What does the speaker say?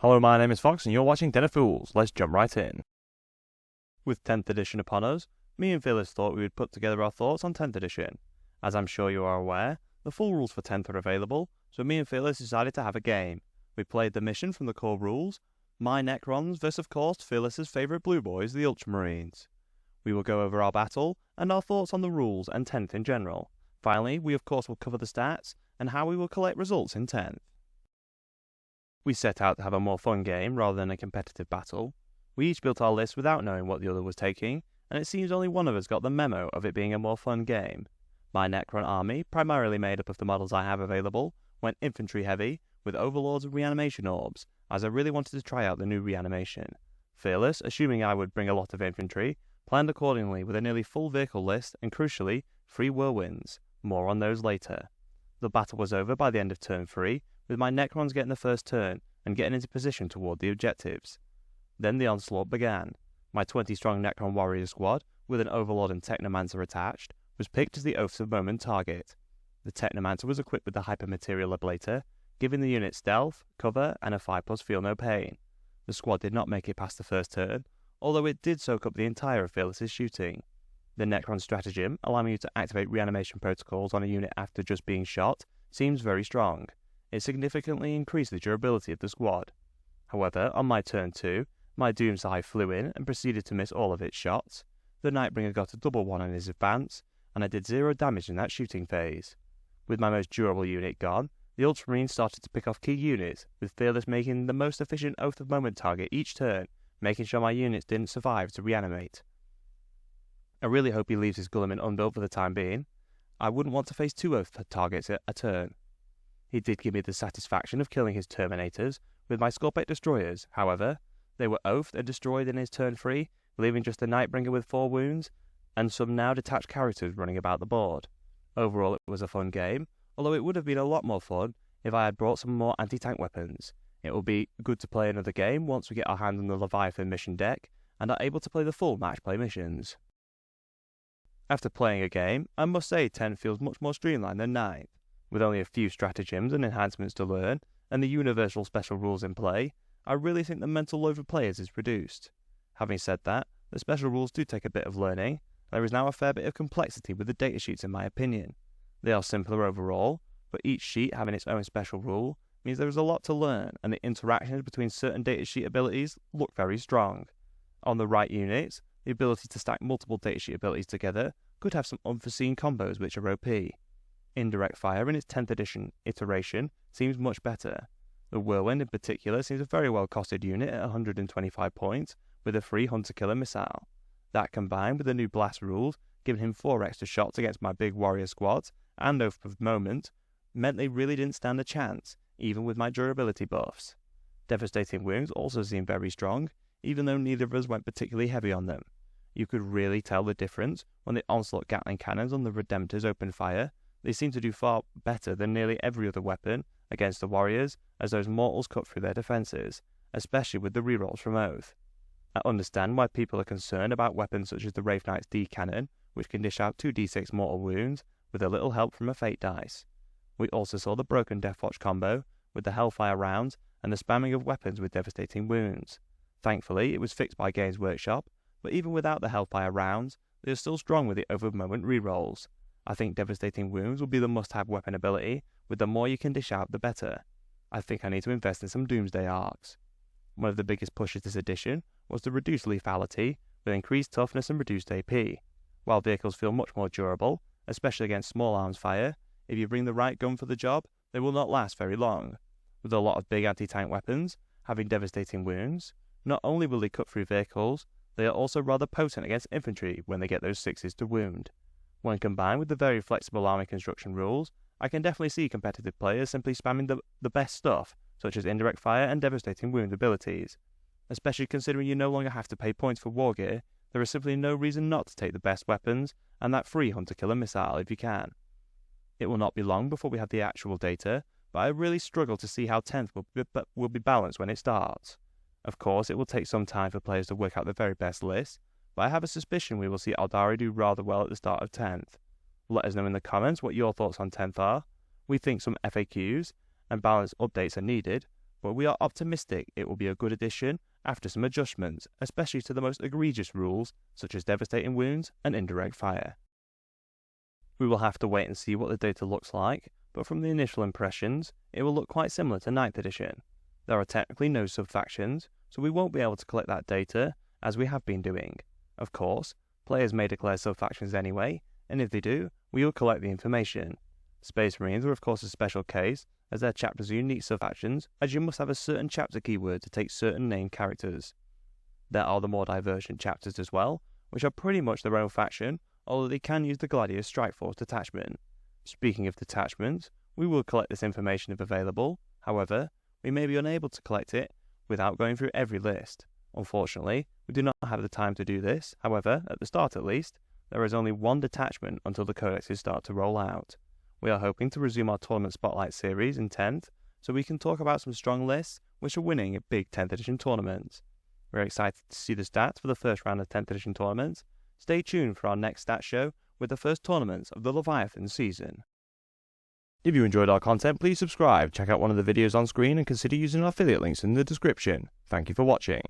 Hello, my name is Fox and you're watching Den of Fools. Let's jump right in. With 10th edition upon us, me and Phyllis thought we would put together our thoughts on 10th edition. As I'm sure you are aware, the full rules for 10th are available, so me and Phyllis decided to have a game. We played the mission from the core rules, my Necrons versus of course Phyllis's favourite blue boys, the Ultramarines. We will go over our battle and our thoughts on the rules and 10th in general. Finally, we of course will cover the stats and how we will collect results in 10th. We set out to have a more fun game rather than a competitive battle. We each built our list without knowing what the other was taking, and it seems only one of us got the memo of it being a more fun game. My Necron army, primarily made up of the models I have available, went infantry heavy, with overlords and reanimation orbs, as I really wanted to try out the new reanimation. Fearless, assuming I would bring a lot of infantry, planned accordingly with a nearly full vehicle list and crucially, 3 whirlwinds. More on those later. The battle was over by the end of turn 3, with my Necrons getting the first turn and getting into position toward the objectives. Then the onslaught began. My 20-strong Necron warrior squad, with an Overlord and Technomancer attached, was picked as the Oaths of Moment target. The Technomancer was equipped with the Hypermaterial Ablator, giving the unit stealth, cover, and a 5+ feel no pain. The squad did not make it past the first turn, although it did soak up the entire of Fearless's shooting. The Necron stratagem, allowing you to activate reanimation protocols on a unit after just being shot, seems very strong. It significantly increased the durability of the squad. However, on my turn 2, my Doomseye flew in and proceeded to miss all of its shots. The Nightbringer got a double one on his advance, and I did 0 damage in that shooting phase. With my most durable unit gone, the Ultramarines started to pick off key units, with Fearless making the most efficient Oath of Moment target each turn, making sure my units didn't survive to reanimate. I really hope he leaves his Guilliman unbuilt for the time being. I wouldn't want to face 2 Oath targets at a turn. He did give me the satisfaction of killing his Terminators with my Scorpate Destroyers. However, they were oathed and destroyed in his turn 3, leaving just the Nightbringer with 4 wounds, and some now detached characters running about the board. Overall, it was a fun game, although it would have been a lot more fun if I had brought some more anti-tank weapons. It will be good to play another game once we get our hands on the Leviathan mission deck, and are able to play the full match play missions. After playing a game, I must say 10 feels much more streamlined than 9. With only a few stratagems and enhancements to learn, and the universal special rules in play, I really think the mental load for players is reduced. Having said that, the special rules do take a bit of learning. There is now a fair bit of complexity with the datasheets in my opinion. They are simpler overall, but each sheet having its own special rule means there is a lot to learn, and the interactions between certain datasheet abilities look very strong. On the right units, the ability to stack multiple datasheet abilities together could have some unforeseen combos which are OP. Indirect Fire in its 10th edition iteration seems much better. The Whirlwind in particular seems a very well costed unit at 125 points with a free Hunter-Killer missile. That combined with the new blast rules, giving him 4 extra shots against my big warrior squads and Oath of Moment, meant they really didn't stand a chance, even with my durability buffs. Devastating Wounds also seemed very strong, even though neither of us went particularly heavy on them. You could really tell the difference when the Onslaught Gatling cannons on the Redemptors opened fire. They seem to do far better than nearly every other weapon against the warriors, as those mortals cut through their defences, especially with the rerolls from Oath. I understand why people are concerned about weapons such as the Wraith Knight's D cannon, which can dish out 2d6 mortal wounds with a little help from a fate dice. We also saw the broken Deathwatch combo with the Hellfire rounds and the spamming of weapons with devastating wounds. Thankfully, it was fixed by Games Workshop, but even without the Hellfire rounds, they are still strong with the Oath of Moment rerolls. I think Devastating Wounds will be the must-have weapon ability, with the more you can dish out, the better. I think I need to invest in some Doomsday arcs. One of the biggest pushes this edition was the reduced lethality, with increased toughness and reduced AP. While vehicles feel much more durable, especially against small arms fire, if you bring the right gun for the job, they will not last very long. With a lot of big anti-tank weapons, having Devastating Wounds, not only will they cut through vehicles, they are also rather potent against infantry when they get those 6s to wound. When combined with the very flexible army construction rules, I can definitely see competitive players simply spamming the best stuff, such as Indirect Fire and Devastating Wound abilities. Especially considering you no longer have to pay points for war gear, there is simply no reason not to take the best weapons and that free Hunter-Killer missile if you can. It will not be long before we have the actual data, but I really struggle to see how 10th will be balanced when it starts. Of course, it will take some time for players to work out the very best list, but I have a suspicion we will see Aldari do rather well at the start of 10th. Let us know in the comments what your thoughts on 10th are. We think some FAQs and balanced updates are needed, but we are optimistic it will be a good addition after some adjustments, especially to the most egregious rules such as devastating wounds and indirect fire. We will have to wait and see what the data looks like, but from the initial impressions, it will look quite similar to 9th edition. There are technically no sub-factions, so we won't be able to collect that data as we have been doing. Of course, players may declare sub-factions anyway, and if they do, we will collect the information. Space Marines are of course a special case, as their chapters are unique sub-factions, as you must have a certain chapter keyword to take certain named characters. There are the more divergent chapters as well, which are pretty much their own faction, although they can use the Gladius Strike Force detachment. Speaking of detachments, we will collect this information if available. However, we may be unable to collect it without going through every list. Unfortunately, we do not have the time to do this. However, at the start at least, there is only one detachment until the codexes start to roll out. We are hoping to resume our Tournament Spotlight series in 10th, so we can talk about some strong lists which are winning at big 10th edition tournaments. We're excited to see the stats for the first round of 10th edition tournaments. Stay tuned for our next stat show with the first tournaments of the Leviathan season. If you enjoyed our content, please subscribe, check out one of the videos on screen and consider using our affiliate links in the description. Thank you for watching.